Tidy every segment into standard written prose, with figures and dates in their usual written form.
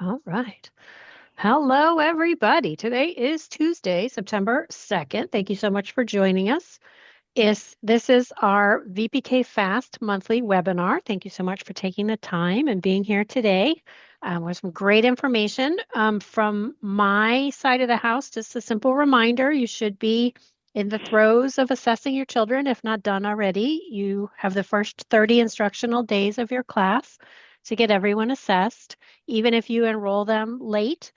All right. Hello, everybody. Today is Tuesday, September 2nd. Thank you so much for joining us. This is our VPK Fast monthly webinar. Thank you so much for taking the time and being here today. With some great information from my side of the house. Just a simple reminder, you should be in the throes of assessing your children, if not done already. You have the first 30 instructional days of your class to get everyone assessed, even if you enroll them late.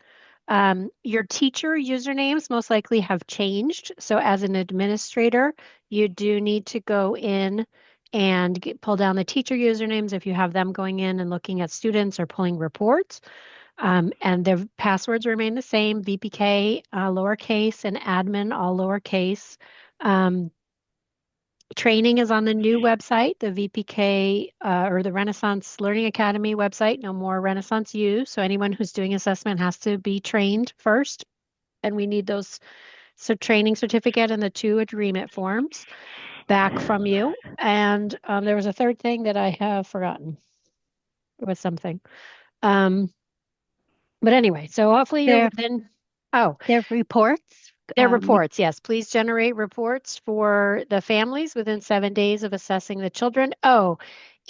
Your teacher usernames most likely have changed. So as an administrator, you do need to go in and pull down the teacher usernames if you have them going in and looking at students or pulling reports. And their passwords remain the same, VPK lowercase and admin all lowercase. Um, Training is on the new website, the VPK or the Renaissance Learning Academy website. No more Renaissance U. So anyone who's doing assessment has to be trained first. And we need those training certificate and the 2 agreement forms back from you. And there was a third thing that I have forgotten. It was something. Um, but anyway, so hopefully you're Their within. Oh, their reports. their reports, yes. Please generate reports for the families within 7 days of assessing the children. Oh,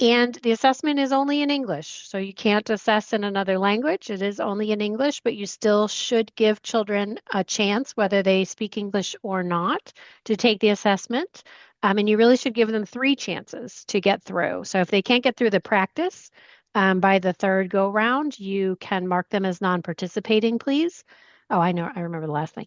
and the assessment is only in English, so you can't assess in another language. It is only in English, but you still should give children a chance, whether they speak English or not, to take the assessment. And you really should give them 3 chances to get through. So if they can't get through the practice by the third go round, you can mark them as non-participating, please. Oh, I know. I remember the last thing.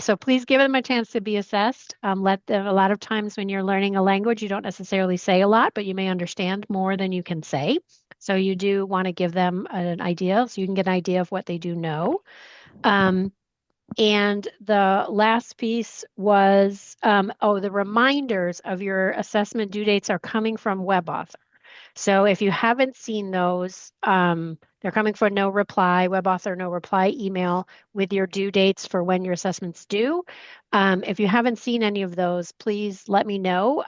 So please give them a chance to be assessed. Let them, a lot of times when you're learning a language, you don't necessarily say a lot, but you may understand more than you can say. So you do want to give them an idea so you can get an idea of what they do know. Um, and the last piece was, the reminders of your assessment due dates are coming from WebAuthor. So if you haven't seen those, they're coming for no reply, WebAuthor no reply email with your due dates for when your assessment's due. If you haven't seen any of those, please let me know.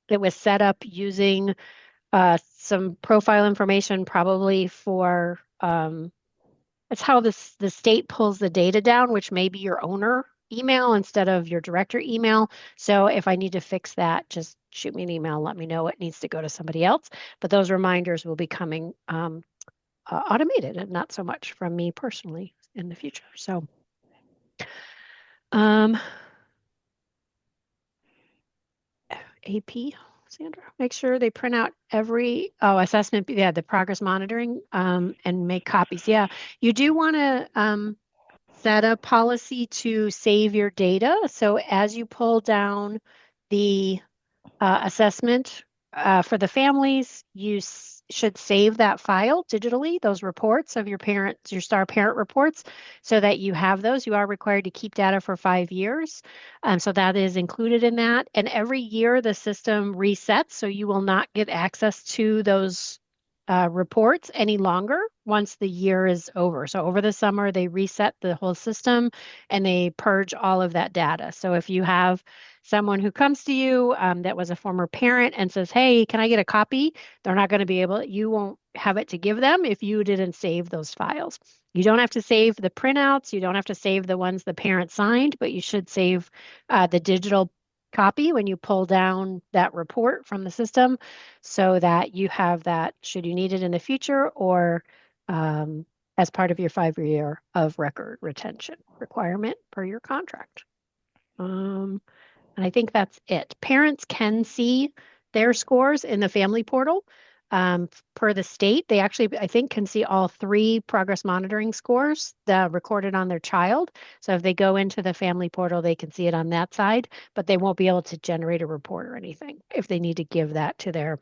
It was set up using some profile information, probably for it's how the state pulls the data down, which may be your owner email instead of your director email. So if I need to fix that, just shoot me an email, let me know it needs to go to somebody else. But those reminders will be coming automated and not so much from me personally in the future. So, um, AP, Sandra, make sure they print out every assessment. Yeah, the progress monitoring and make copies. Yeah, you do want to set a policy to save your data. So as you pull down the assessment for the families, you should save that file digitally, those reports of your parents, your star parent reports, so that you have those. You are required to keep data for 5 years. So that is included in that. And every year the system resets, so you will not get access to those reports any longer once the year is over. So over the summer, they reset the whole system and they purge all of that data. So if you have someone who comes to you that was a former parent and says, "Hey, can I get a copy?" They're not going to be able, you won't have it to give them if you didn't save those files. You don't have to save the printouts. You don't have to save the ones the parent signed, but you should save the digital copy when you pull down that report from the system so that you have that should you need it in the future or as part of your 5 year of record retention requirement per your contract. And I think that's it. Parents can see their scores in the family portal. Per the state, they actually, I think, can see all 3 progress monitoring scores that recorded on their child. So if they go into the family portal, they can see it on that side, but they won't be able to generate a report or anything if they need to give that to their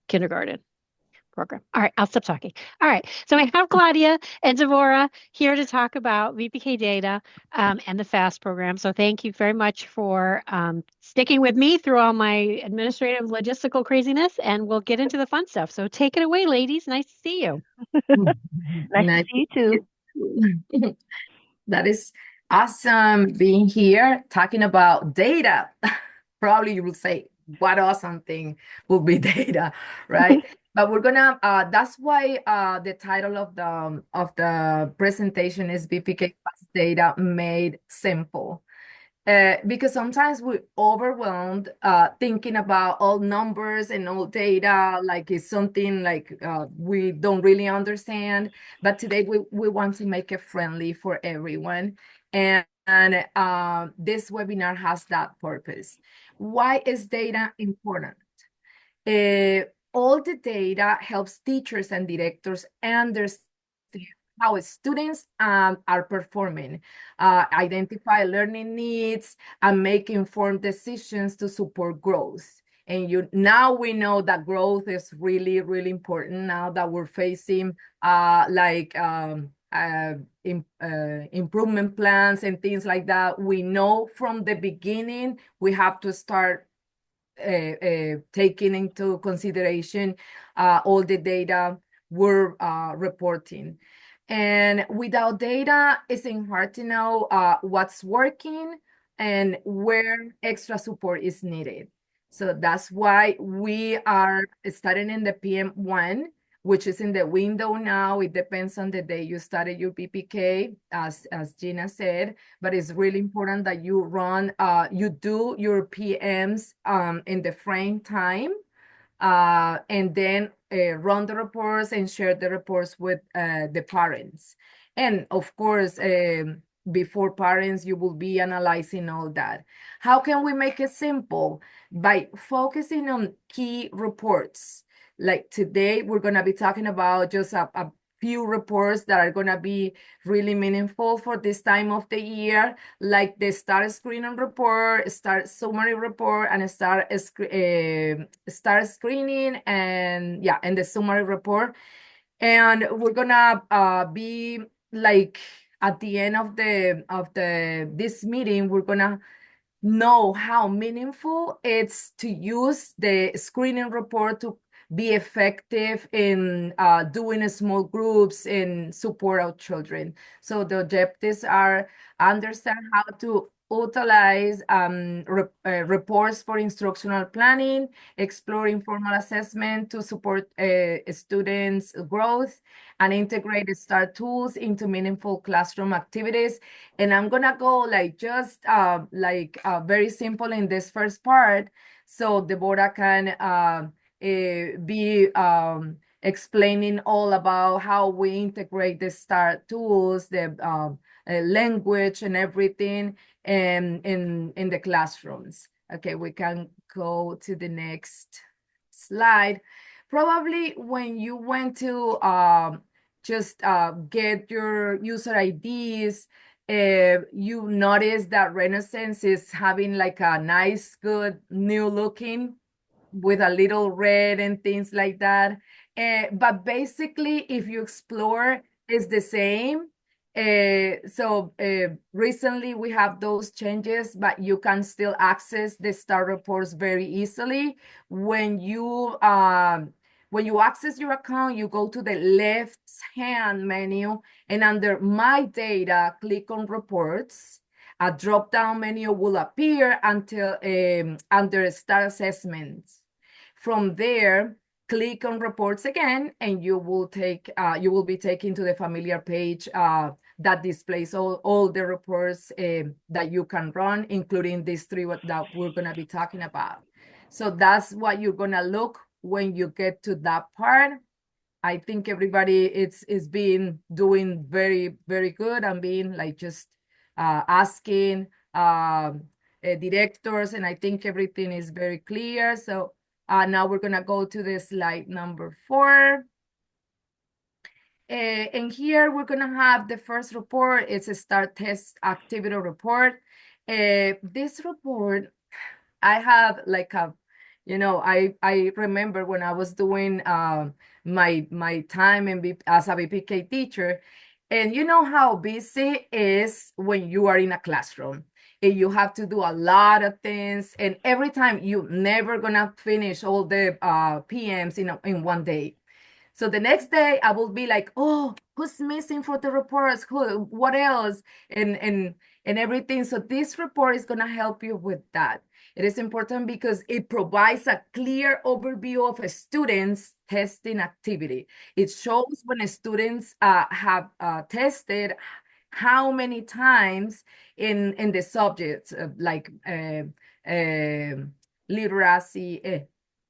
kindergarten program. All right, I'll stop talking. All right, so I have Claudia and Devora here to talk about VPK data and the FAST program. So thank you very much for sticking with me through all my administrative logistical craziness, and we'll get into the fun stuff. So take it away, ladies. Nice to see you. Nice to Nice see you to too. meet you. That is awesome being here talking about data. Probably you will say, what awesome thing will be data, right? But we're gonna that's why the title of the presentation is VPK data made simple. Because sometimes we're overwhelmed thinking about all numbers and all data, like it's something like we don't really understand. But today we want to make it friendly for everyone. And this webinar has that purpose. Why is data important? All the data helps teachers and directors understand how students are performing, identify learning needs, and make informed decisions to support growth. And now we know that growth is really, really important now that we're facing improvement plans and things like that. We know from the beginning we have to start taking into consideration all the data we're reporting. And without data, it's hard to know what's working and where extra support is needed. So that's why we are starting in the PM1, which is in the window now. It depends on the day you started your VPK, as Gina said, but it's really important that you you do your PMs in the frame time, and then run the reports and share the reports with the parents. And of course, before parents, you will be analyzing all that. How can we make it simple? By focusing on key reports. Like today, we're going to be talking about just a few reports that are going to be really meaningful for this time of the year, like the start screening report, start summary report, and start screening, and yeah, and the summary report. And we're gonna be like at the end of the this meeting, we're gonna know how meaningful it's to use the screening report to be effective in doing small groups and support our children. So the objectives are understand how to utilize reports for instructional planning, explore informal assessment to support students' growth, and integrate STAR tools into meaningful classroom activities. And I'm gonna go like just very simple in this first part, so Deborah can be explaining all about how we integrate the STAR tools, the language and everything in the classrooms. Okay, we can go to the next slide. Probably when you went to just get your user IDs, you notice that Renaissance is having like a nice, good, new looking with a little red and things like that. But basically, if you explore, it's the same. So recently we have those changes, but you can still access the STAR reports very easily. When you access your account, you go to the left hand menu, and under My Data, click on Reports. A drop-down menu will appear until under STAR Assessments. From there, click on Reports again, and you will be taken to the familiar page that displays all the reports that you can run, including these three that we're going to be talking about. So that's what you're going to look when you get to that part. I think everybody is being doing very, very good and being like just asking directors, and I think everything is very clear. So now we're gonna go to the slide number 4. And here we're gonna have the first report. It's a STAR test activity report. This report, I have like I remember when I was doing my time as a VPK teacher, and you know how busy is when you are in a classroom and you have to do a lot of things, and every time you never gonna finish all the PMs in one day. So the next day I will be like, oh, who's missing for the reports? What else? And everything. So this report is gonna help you with that. It is important because it provides a clear overview of a student's testing activity. It shows when students have tested how many times in the subjects like literacy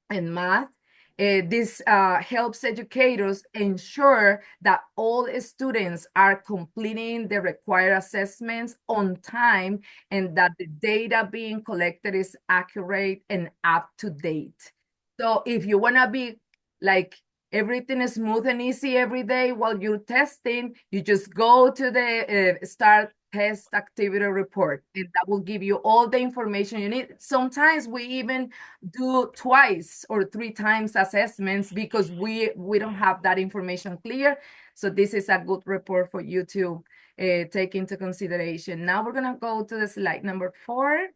and math. This helps educators ensure that all students are completing the required assessments on time and that the data being collected is accurate and up to date. So if you want to be like everything is smooth and easy every day while you're testing, you just go to the start test activity report, and that will give you all the information you need. Sometimes we even do twice or three times assessments because we don't have that information clear. So this is a good report for you to take into consideration. Now we're gonna go to the slide number 4,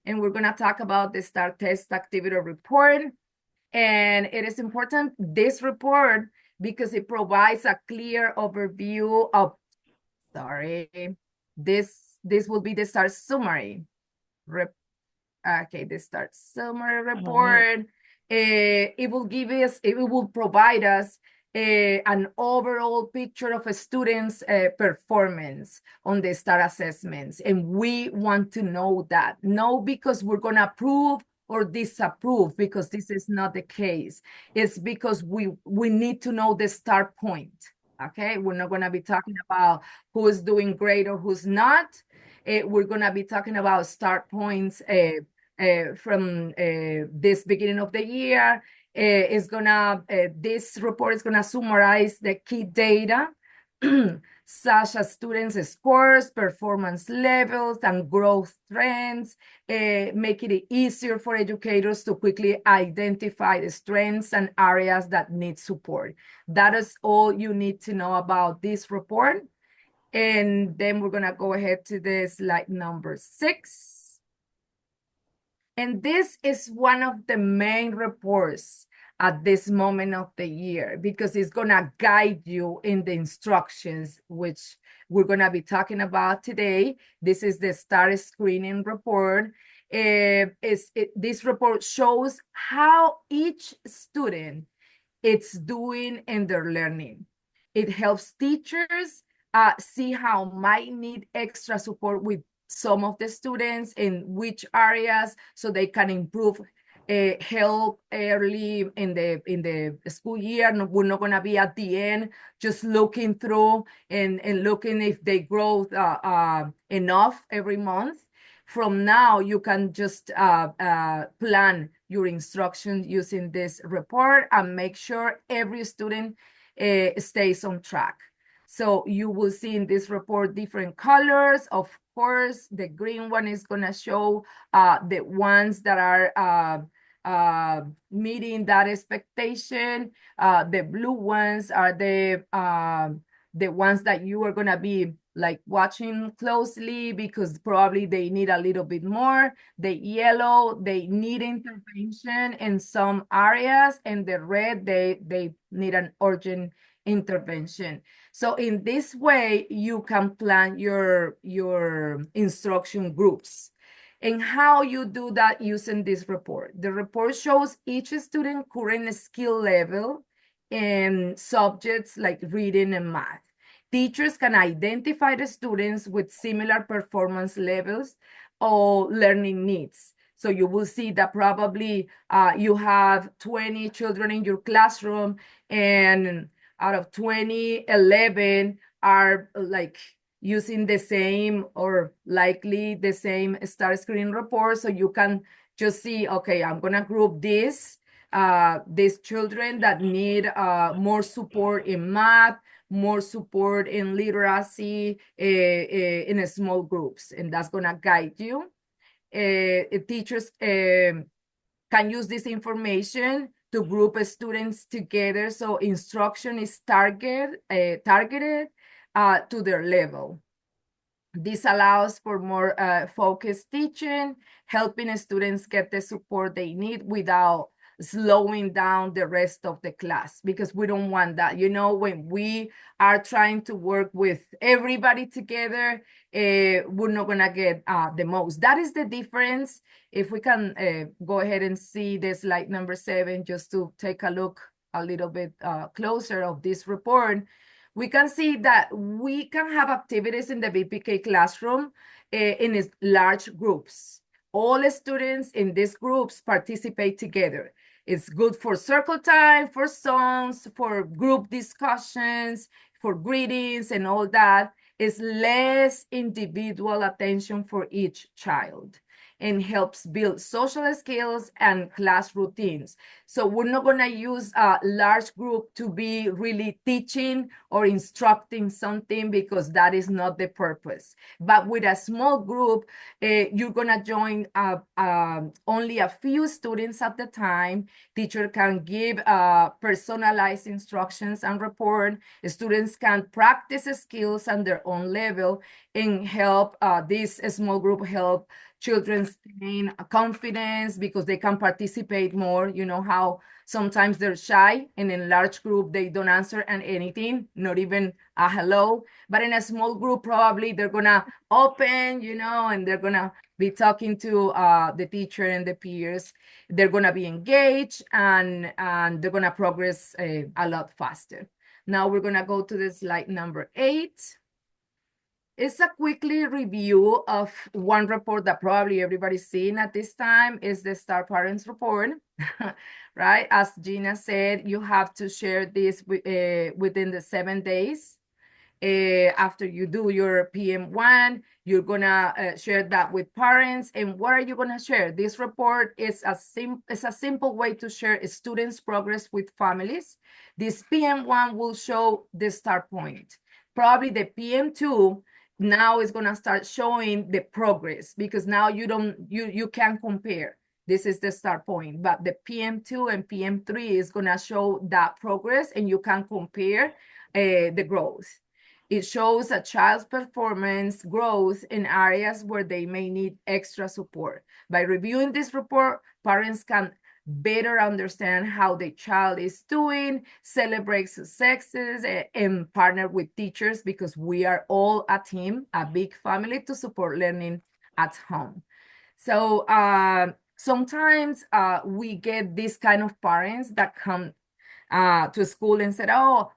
and we're gonna talk about the start test activity report. And it is important, this report, because it provides a clear overview of, this will be the start summary. Okay, the start summary report. It will provide us an overall picture of a student's performance on the STAR assessments. And we want to know that. No, because we're going to approve or disapprove, because this is not the case. It's because we need to know the start point. Okay, we're not going to be talking about who's doing great or who's not. We're going to be talking about start points from this beginning of the year. This report is gonna summarize the key data such as students' scores, performance levels, and growth trends, making it easier for educators to quickly identify the strengths and areas that need support. That is all you need to know about this report. And then we're gonna go ahead to the slide number 6. And this is one of the main reports at this moment of the year, because it's gonna guide you in the instructions, which we're gonna be talking about today. This is the STAR screening report. This report shows how each student it's doing in their learning. It helps teachers see how might need extra support with some of the students in which areas, so they can improve help early in the school year. No, we're not going to be at the end just looking through and looking if they grow enough every month. From now, you can just plan your instruction using this report and make sure every student stays on track. So you will see in this report different colors. Of course, the green one is going to show the ones that are meeting that expectation. The blue ones are the ones that you are going to be like watching closely because probably they need a little bit more. The yellow, they need intervention in some areas, and the red, they need an urgent intervention. So in this way, you can plan your instruction groups. And how you do that using this report. The report shows each student current skill level in subjects like reading and math. Teachers can identify the students with similar performance levels or learning needs. So you will see that probably you have 20 children in your classroom, and out of 20, 11 are like using the same or likely the same STAR screen report. So you can just see, okay, I'm gonna group these children that need more support in math, more support in literacy in small groups, and that's gonna guide you. Teachers can use this information to group students together, so instruction is targeted to their level. This allows for more focused teaching, helping students get the support they need without slowing down the rest of the class, because we don't want that. When we are trying to work with everybody together, we're not gonna get the most. That is the difference. If we can go ahead and see the slide number 7, just to take a look a little bit closer of this report, we can see that we can have activities in the VPK classroom in large groups. All students in these groups participate together. It's good for circle time, for songs, for group discussions, for greetings and all that. It's less individual attention for each child and helps build social skills and class routines. So we're not going to use a large group to be really teaching or instructing something, because that is not the purpose. But with a small group, you're going to join only a few students at the time. Teacher can give personalized instructions and report. Students can practice skills on their own level, and help this small group help children gain confidence, because they can participate more. You know how sometimes they're shy, and in large group they don't answer anything, not even a hello. But in a small group, probably they're gonna open, and they're gonna be talking to the teacher and the peers. They're gonna be engaged, and they're gonna progress a lot faster. Now we're gonna go to the slide number 8. It's a quickly review of one report that probably everybody's seen at this time, is the Star Parents report, right? As Gina said, you have to share this within the 7 days. After you do your PM1, you're gonna share that with parents. And what are you gonna share? This report is a simple way to share students' progress with families. This PM1 will show the start point. Probably the PM2 now is gonna start showing the progress, because now you can compare. This is the start point, but the PM2 and PM3 is gonna show that progress, and you can compare the growth. It shows a child's performance growth in areas where they may need extra support. By reviewing this report, parents can better understand how the child is doing, celebrate successes, and partner with teachers, because we are all a team, a big family, to support learning at home. So sometimes we get this kind of parents that come to school and said, oh,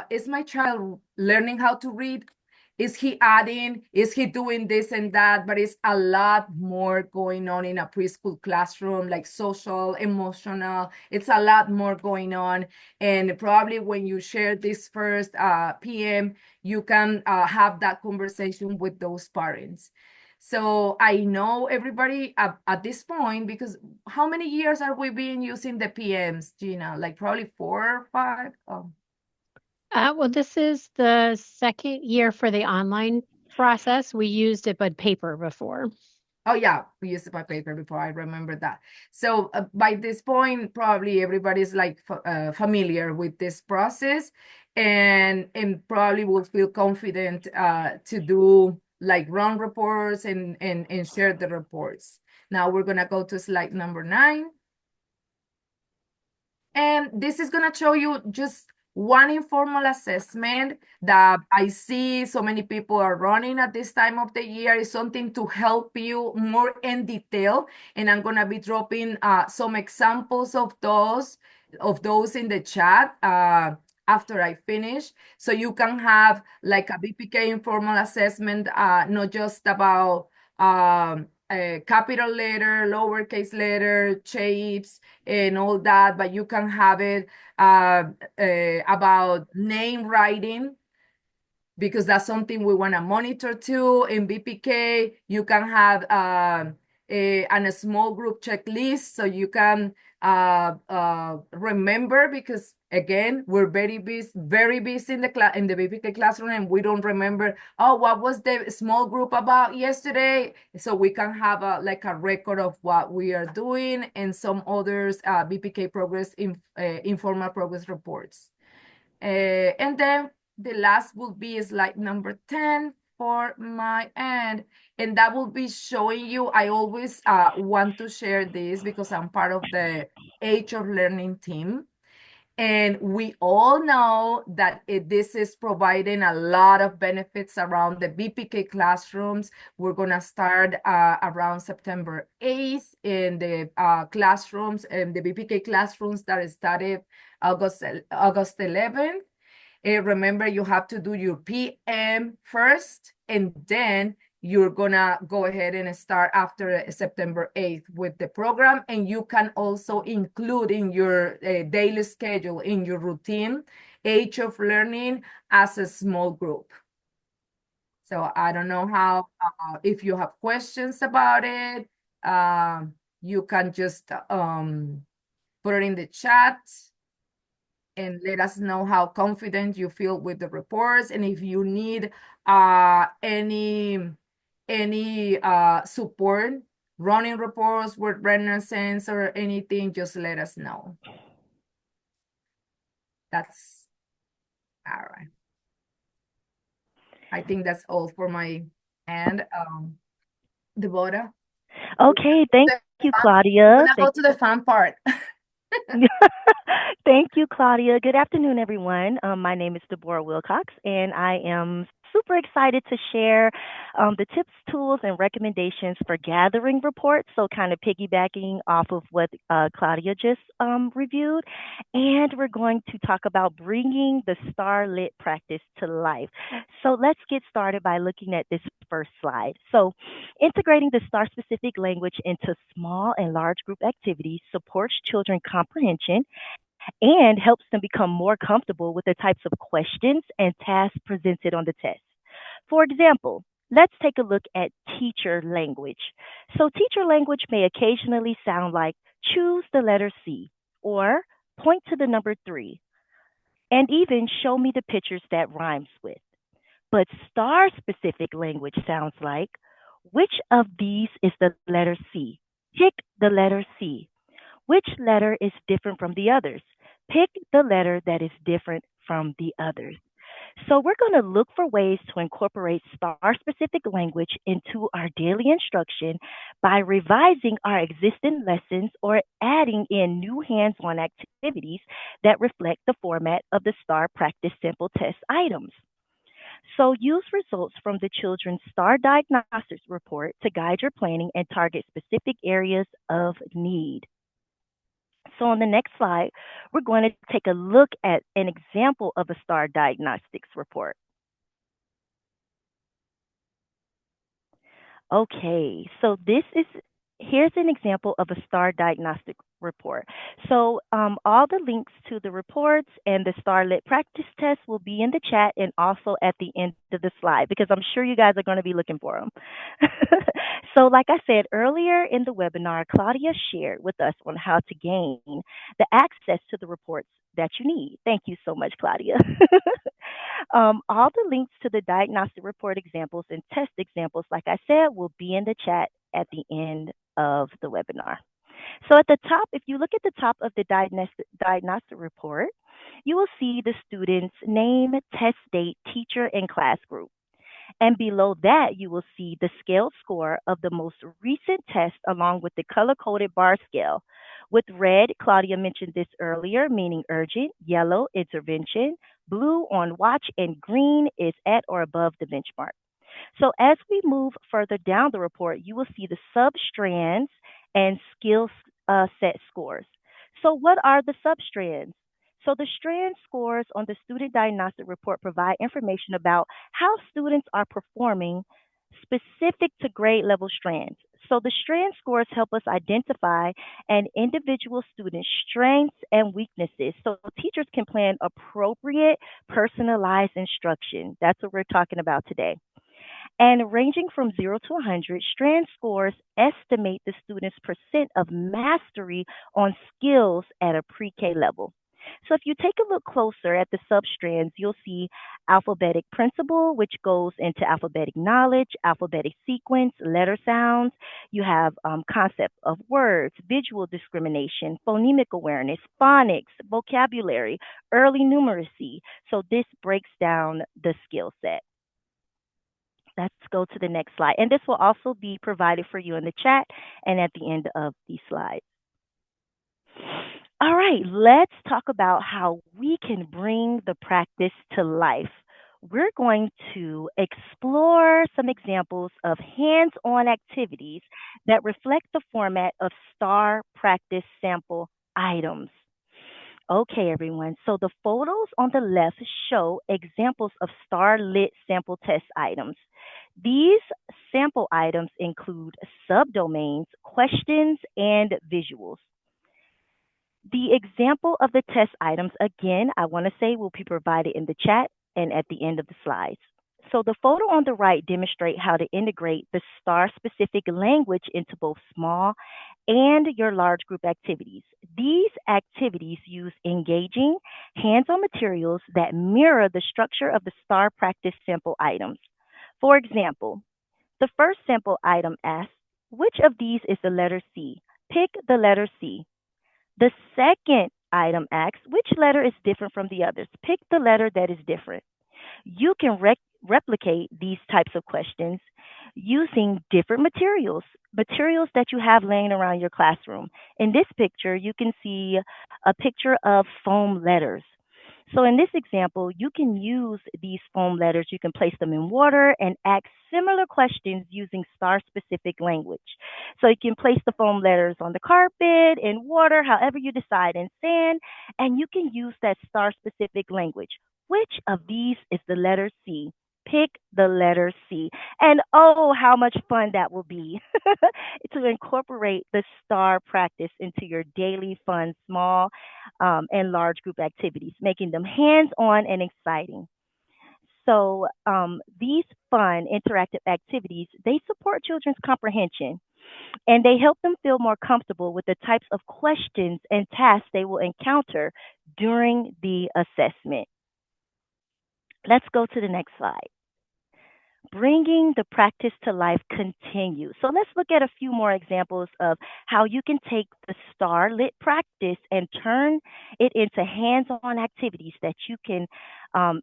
is my child learning how to read? Is he adding? Is he doing this and that? But it's a lot more going on in a preschool classroom, like social, emotional. It's a lot more going on. And probably when you share this first PM, you can have that conversation with those parents. So I know everybody at this point, because how many years are we been using the PMs, Gina? Like probably 4 or 5? Oh. Well, this is the second year for the online process. We used it, but paper before. Oh yeah, we used it by paper before. I remember that. So by this point, probably everybody's like familiar with this process, and probably will feel confident to do like run reports and share the reports. Now we're gonna go to slide number 9. And this is going to show you just one informal assessment that I see so many people are running at this time of the year. Is something to help you more in detail. And I'm going to be dropping some examples of those in the chat after I finish. So you can have like a VPK informal assessment, not just about a capital letter, lowercase letter, shapes, and all that, but you can have it about name writing, because that's something we want to monitor too. In VPK, you can have a small group checklist, so you can remember, because again, we're very busy in the VPK classroom, and we don't remember, oh, what was the small group about yesterday? So we can have like a record of what we are doing, and some others VPK progress, informal progress reports. And then the last will be slide number 10, for my end. And that will be showing you, I always want to share this because I'm part of the Age of Learning team. And we all know that this is providing a lot of benefits around the VPK classrooms. We're going to start around September 8th in the classrooms, and the VPK classrooms that started August 11th. Remember, you have to do your PM first, and then you're gonna go ahead and start after September 8th with the program. And you can also include in your daily schedule, in your routine, Age of Learning as a small group. So I don't know how, if you have questions about it, you can just put it in the chat and let us know how confident you feel with the reports. And if you need any support running reports with Renaissance or anything, just let us know. That's all right. I think that's all for my end. Deborah. Okay, thank you, We're Claudia. gonna go to the fun part. Thank you, Claudia. Good afternoon, everyone. My name is Deborah Wilcox, and I am super excited to share the tips, tools, and recommendations for gathering reports. So, kind of piggybacking off of what Claudia just reviewed. And we're going to talk about bringing the STAR Lit practice to life. So, let's get started by looking at this first slide. So, integrating the STAR specific language into small and large group activities supports children comprehension and helps them become more comfortable with the types of questions and tasks presented on the test. For example, let's take a look at teacher language. So, teacher language may occasionally sound like choose the letter C or point to the number 3 and even show me the pictures that rhymes with. But star specific language sounds like which of these is the letter C? Pick the letter C. Which letter is different from the others? Pick the letter that is different from the others. So we're going to look for ways to incorporate star specific language into our daily instruction by revising our existing lessons or adding in new hands-on activities that reflect the format of the STAR practice sample test items. So use results from the children's STAR diagnostics report to guide your planning and target specific areas of need. So on the next slide, we're going to take a look at an example of a STAR diagnostics report. Okay, so here's an example of a STAR diagnostic report. So all the links to the reports and the STAR Lit practice test will be in the chat and also at the end of the slide because I'm sure you guys are going to be looking for them. So like I said earlier in the webinar, Claudia shared with us on how to gain the access to the reports that you need. Thank you so much, Claudia. All the links to the diagnostic report examples and test examples, like I said, will be in the chat at the end of the webinar. So at the top, if you look at the top of the diagnostic report, you will see the student's name, test date, teacher, and class group. And below that, you will see the scale score of the most recent test along with the color-coded bar scale. With red, Claudia mentioned this earlier, meaning urgent, yellow, intervention, blue on watch, and green is at or above the benchmark. So as we move further down the report, you will see the substrands and skill set scores. So what are the substrands? So the strand scores on the student diagnostic report provide information about how students are performing specific to grade level strands. So the strand scores help us identify an individual student's strengths and weaknesses so teachers can plan appropriate personalized instruction. That's what we're talking about today. And ranging from 0 to 100, strand scores estimate the student's percent of mastery on skills at a pre-K level. So if you take a look closer at the substrands, you'll see alphabetic principle, which goes into alphabetic knowledge, alphabetic sequence, letter sounds. You have concept of words, visual discrimination, phonemic awareness, phonics, vocabulary, early numeracy. So this breaks down the skill set. Let's go to the next slide. And this will also be provided for you in the chat and at the end of the slide. All right, let's talk about how we can bring the practice to life. We're going to explore some examples of hands on activities that reflect the format of STAR practice sample items. Okay, everyone. So the photos on the left show examples of STAR lit sample test items. These sample items include subdomains, questions, and visuals. The example of the test items, again, I want to say will be provided in the chat and at the end of the slides. So the photo on the right demonstrate how to integrate the STAR specific language into both small and your large group activities. These activities use engaging hands-on materials that mirror the structure of the STAR practice sample items. For example, the first sample item asks, which of these is the letter C? Pick the letter C. The second item asks, which letter is different from the others? Pick the letter that is different. You can replicate these types of questions using different materials that you have laying around your classroom. In this picture, you can see a picture of foam letters. So in this example, you can use these foam letters, you can place them in water and ask similar questions using STAR specific language. So you can place the foam letters on the carpet, in water, however you decide, in sand, and you can use that STAR specific language. Which of these is the letter C? Pick the letter C. And oh, how much fun that will be to incorporate the STAR practice into your daily fun, small and large group activities, making them hands on and exciting. So these fun interactive activities, they support children's comprehension and they help them feel more comfortable with the types of questions and tasks they will encounter during the assessment. Let's go to the next slide. Bringing the practice to life continues. So let's look at a few more examples of how you can take the STAR lit practice and turn it into hands-on activities that you can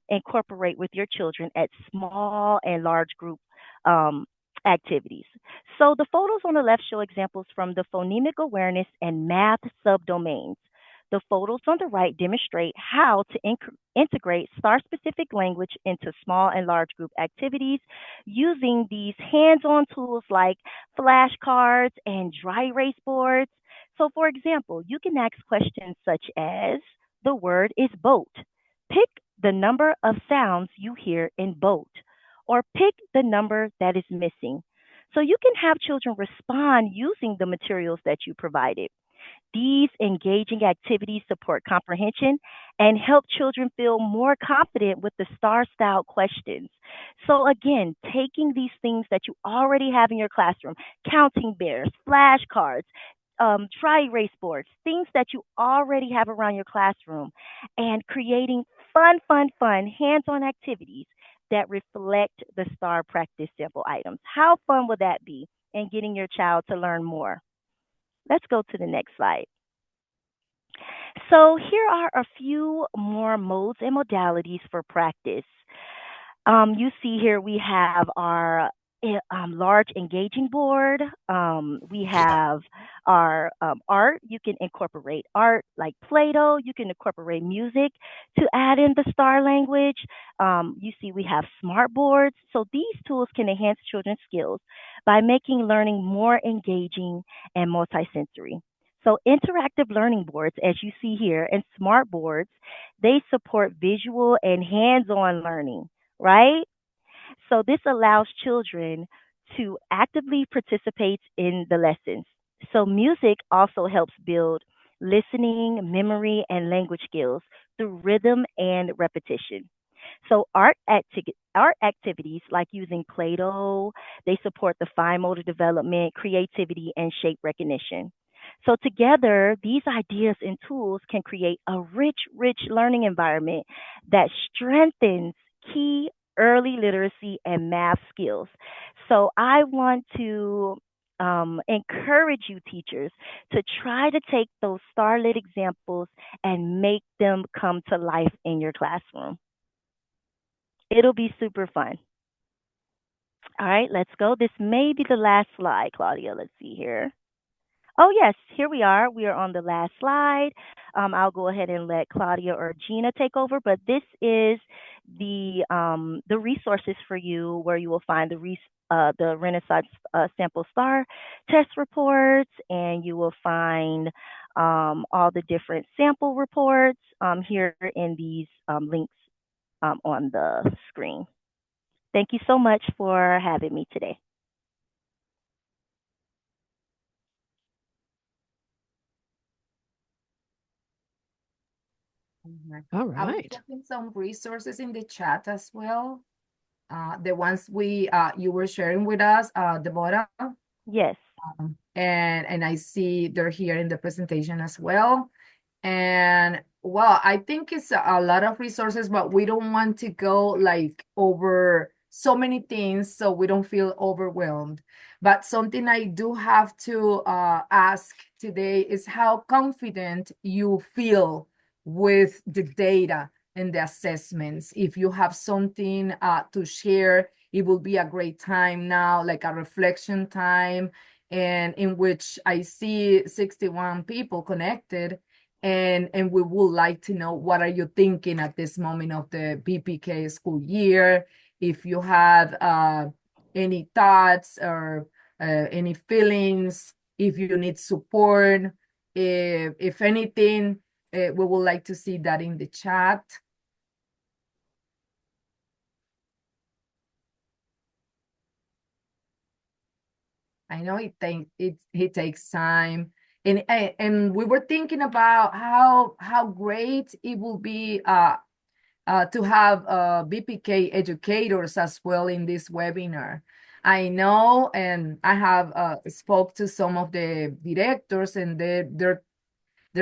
incorporate with your children at small and large group activities. So the photos on the left show examples from the phonemic awareness and math subdomains. The photos on the right demonstrate how to integrate STAR-specific language into small and large group activities using these hands-on tools like flashcards and dry erase boards. So, for example, you can ask questions such as, the word is boat. Pick the number of sounds you hear in boat, or pick the number that is missing. So you can have children respond using the materials that you provided. These engaging activities support comprehension and help children feel more confident with the STAR style questions. So, again, taking these things that you already have in your classroom, counting bears, flashcards, dry erase boards, things that you already have around your classroom, and creating fun, hands on activities that reflect the STAR practice sample items. How fun would that be in getting your child to learn more? Let's go to the next slide. So here are a few more modes and modalities for practice. You see here we have our large engaging board. We have our art. You can incorporate art like Play-Doh. You can incorporate music to add in the STAR language. You see we have smart boards. So these tools can enhance children's skills by making learning more engaging and multisensory. So interactive learning boards, as you see here, and smart boards, they support visual and hands-on learning, right? So this allows children to actively participate in the lessons. So music also helps build listening, memory, and language skills through rhythm and repetition. So art activities like using Play-Doh, they support the fine motor development, creativity, and shape recognition. So together, these ideas and tools can create a rich learning environment that strengthens key early literacy and math skills. So I want to encourage you teachers to try to take those starlit examples and make them come to life in your classroom. It'll be super fun. All right, let's go. This may be the last slide, Claudia. Let's see here. Oh, yes, here we are. We are on the last slide. I'll go ahead and let Claudia or Gina take over, but this is the resources for you where you will find the Renaissance sample star test reports, and you will find all the different sample reports here in these links on the screen. Thank you so much for having me today. All I was right. putting some resources in the chat as well. The ones you were sharing with us, Deborah. Yes. And I see they're here in the presentation as well. And well, I think it's a lot of resources, but we don't want to go like over so many things so we don't feel overwhelmed. But something I do have to ask today is how confident you feel with the data and the assessments. If you have something to share, it will be a great time now, like a reflection time, and in which I see 61 people connected, and we would like to know what are you thinking at this moment of the VPK school year. If you have any thoughts or any feelings, if you need support, if anything, we would like to see that in the chat. I know it takes time, and we were thinking about how great it will be to have VPK educators as well in this webinar. I know, and I have spoke to some of the directors, and they're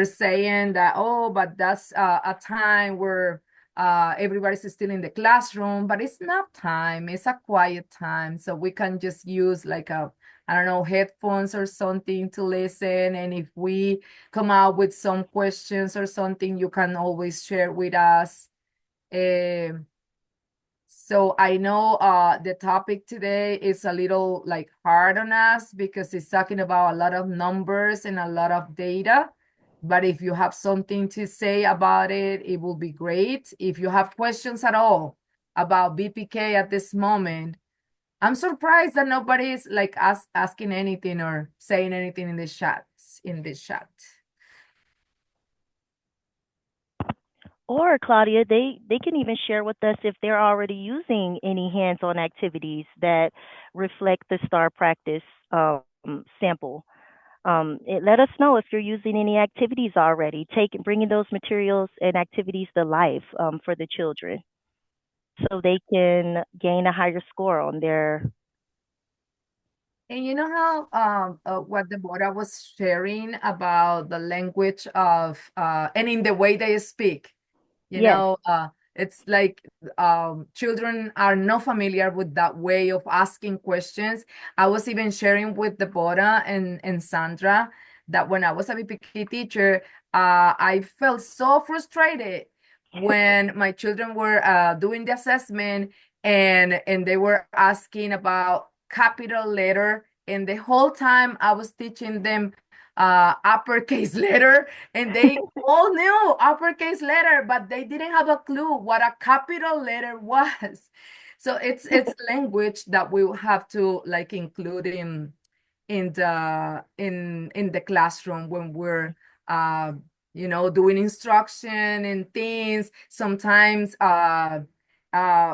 saying that, oh, but that's a time where everybody's still in the classroom, but it's not time, it's a quiet time. So we can just use like I don't know, headphones or something to listen. And if we come out with some questions or something, you can always share with us. So I know the topic today is a little like hard on us because it's talking about a lot of numbers and a lot of data. But if you have something to say about it, it will be great. If you have questions at all about VPK at this moment, I'm surprised that nobody's like asking anything or saying anything in the chat. Or Claudia, they can even share with us if they're already using any hands-on activities that reflect the STAR practice sample. Let us know if you're using any activities already, bringing those materials and activities to life for the children, so they can gain a higher score on their. And you know how what Deborah was sharing about the language of and in the way they speak, you Yes. know, it's like children are not familiar with that way of asking questions. I was even sharing with Deborah and Sandra that when I was a VPK teacher, I felt so frustrated when my children were doing the assessment, and they were asking about capital letter, and the whole time I was teaching them uppercase letter, and they all knew uppercase letter, but they didn't have a clue what a capital letter was. So it's language that we will have to like include in the classroom when we're doing instruction and things. Sometimes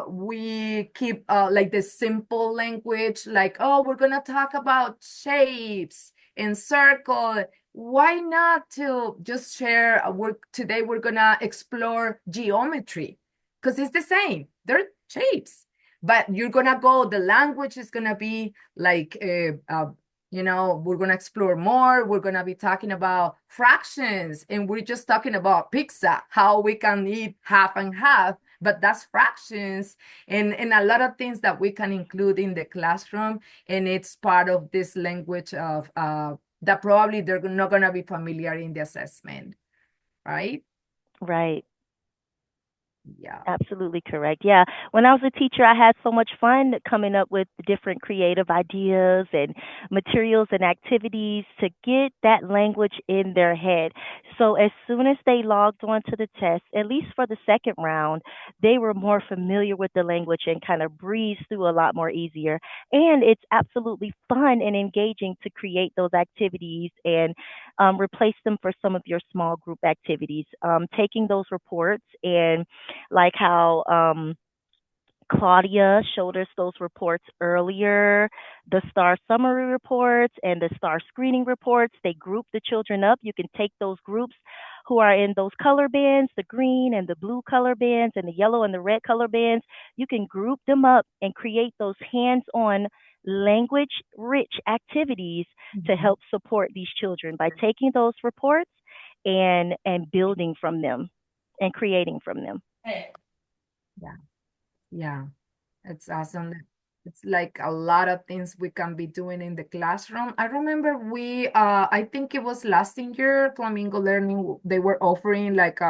we keep like the simple language, like, oh, we're gonna talk about shapes and circle. Why not to just share today we're gonna explore geometry, because it's the same, they're shapes, but you're gonna go, the language is gonna be like we're going to explore more. We're going to be talking about fractions, and we're just talking about pizza, how we can eat half and half, but that's fractions, and a lot of things that we can include in the classroom. And it's part of this language of that probably they're not going to be familiar in the assessment, right? Right. Yeah. Absolutely correct. Yeah. When I was a teacher, I had so much fun coming up with different creative ideas and materials and activities to get that language in their head. So as soon as they logged on to the test, at least for the second round, they were more familiar with the language and kind of breezed through a lot more easier. And it's absolutely fun and engaging to create those activities and replace them for some of your small group activities. Taking those reports and like how Claudia showed us those reports earlier, the STAR summary reports and the STAR screening reports. They group the children up. You can take those groups who are in those color bands, the green and the blue color bands and the yellow and the red color bands. You can group them up and create those hands on language rich activities to Mhm. help support these children by taking those reports and building from them and creating from them. Yeah. Yeah. It's awesome. It's like a lot of things we can be doing in the classroom. I remember I think it was last year, Flamingo Learning, they were offering like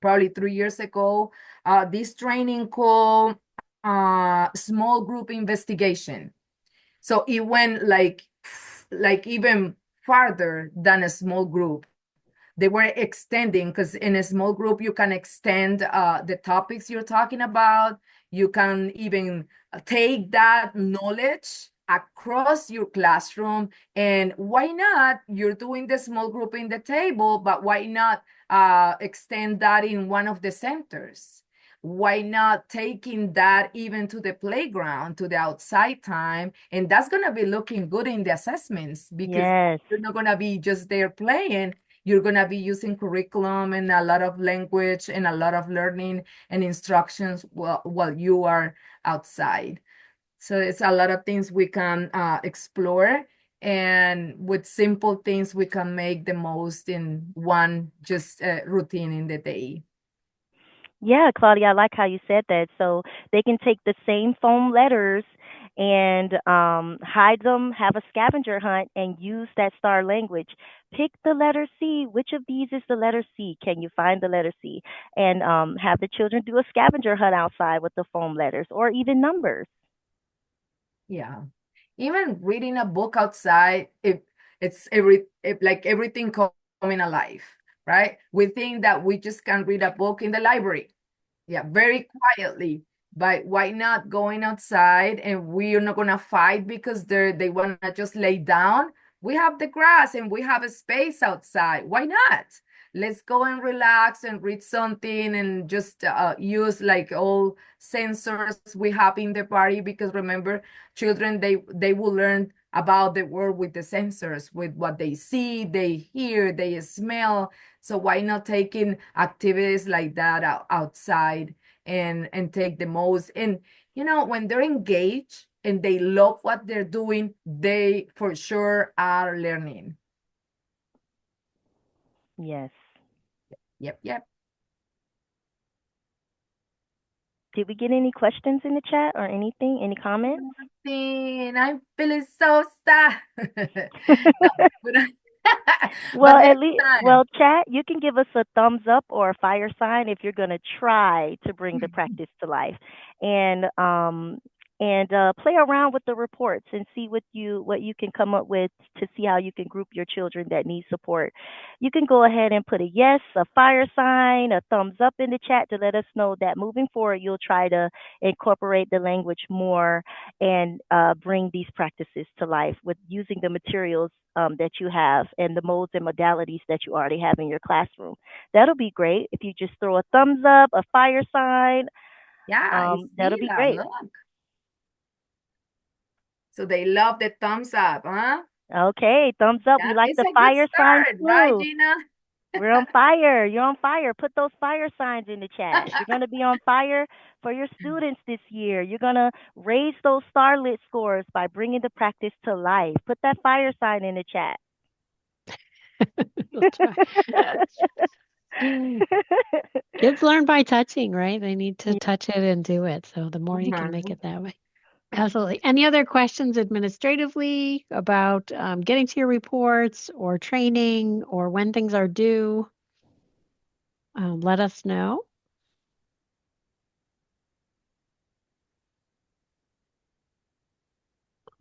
probably 3 years ago, this training called small group investigation. So it went like even farther than a small group. They were extending, because in a small group you can extend the topics you're talking about. You can even take that knowledge across your classroom. And why not, you're doing the small group in the table, but why not extend that in one of the centers? Why not taking that even to the playground, to the outside time? And that's going to be looking good in the assessments, because Yes. you're not going to be just there playing. You're going to be using curriculum and a lot of language and a lot of learning and instructions while you are outside. So it's a lot of things we can explore. And with simple things, we can make the most in one just routine in the day. Yeah, Claudia, I like how you said that. So they can take the same foam letters and hide them, have a scavenger hunt, and use that star language. Pick the letter C. Which of these is the letter C? Can you find the letter C? And have the children do a scavenger hunt outside with the foam letters or even numbers. Yeah. Even reading a book outside, like everything coming alive, right? We think that we just can read a book in the library. Yeah, very quietly. But why not going outside, and we are not gonna fight because they wanna just lay down? We have the grass and we have a space outside. Why not? Let's go and relax and read something and just use like all sensors we have in the party, because remember, children, they will learn about the world with the sensors, with what they see, they hear, they smell. So why not taking activities like that outside and take the most? And when they're engaged and they love what they're doing, they for sure are learning. Yes. Yep, yep. Did we get any questions in the chat or anything? Any comments? Nothing. I'm feeling so sad. No, but, but Well, at next least, time. well, chat, you can give us a thumbs up or a fire sign if you're going to try to bring the practice to life, and play around with the reports and see what you can come up with to see how you can group your children that need support. You can go ahead and put a yes, a fire sign, a thumbs up in the chat to let us know that moving forward you'll try to incorporate the language more and bring these practices to life with using the materials that you have and the modes and modalities that you already have in your classroom. That'll be great. If you just throw a thumbs up, a fire sign, Yeah, you that'll see be that. great. Look. So they love the thumbs up, huh? Okay, thumbs up. We Yeah, like it's the a good fire signs start, right, too. Gina? We're on fire. You're on fire. Put those fire signs in the chat. You're going to be on fire for your students this year. You're going to raise those starlit scores by bringing the practice to life. Put that fire sign in the chat. We'll try. Kids learn by touching, right? They need to Yeah. touch it and do it. So the more you can make Mhm. it that way. Absolutely. Any other questions administratively about getting to your reports or training or when things are due? Let us know.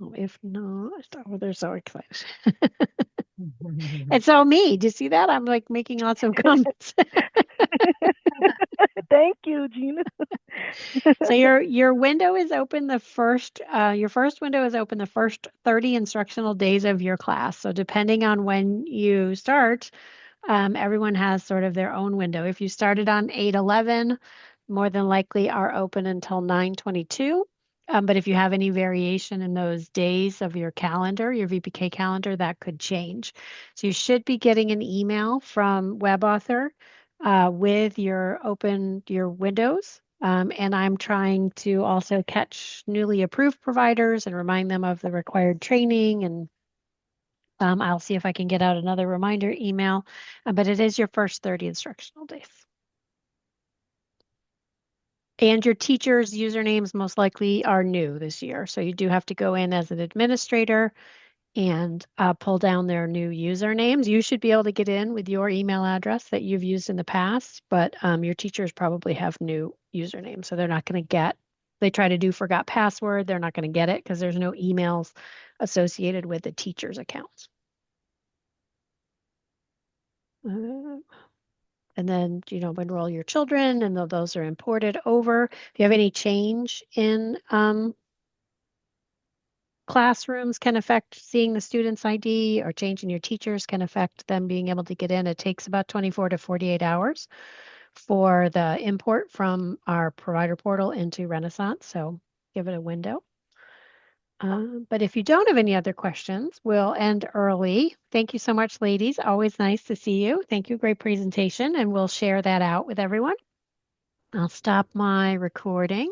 Well, if not, oh, they're so excited. It's all me. Do you see that? I'm like making lots of comments. Thank you, Gina. So your window is open the first your first window is open the first 30 instructional days of your class. So depending on when you start, everyone has sort of their own window. If you started on 8/11, more than likely are open until 9/22. But if you have any variation in those days of your calendar, your VPK calendar, that could change. So you should be getting an email from WebAuthor with your windows. And I'm trying to also catch newly approved providers and remind them of the required training. And I'll see if I can get out another reminder email. But it is your first 30 instructional days. And your teachers' usernames most likely are new this year. So you do have to go in as an administrator and pull down their new usernames. You should be able to get in with your email address that you've used in the past, but your teachers probably have new usernames. So they're not going to get, they try to do forgot password. They're not going to get it because there's no emails associated with the teacher's accounts. And then, enroll your children, and those are imported over. If you have any change in classrooms can affect seeing the student's ID, or changing your teachers can affect them being able to get in. It takes about 24 to 48 hours for the import from our provider portal into Renaissance. So give it a window. But if you don't have any other questions, we'll end early. Thank you so much, ladies. Always nice to see you. Thank you. Great presentation. And we'll share that out with everyone. I'll stop my recording.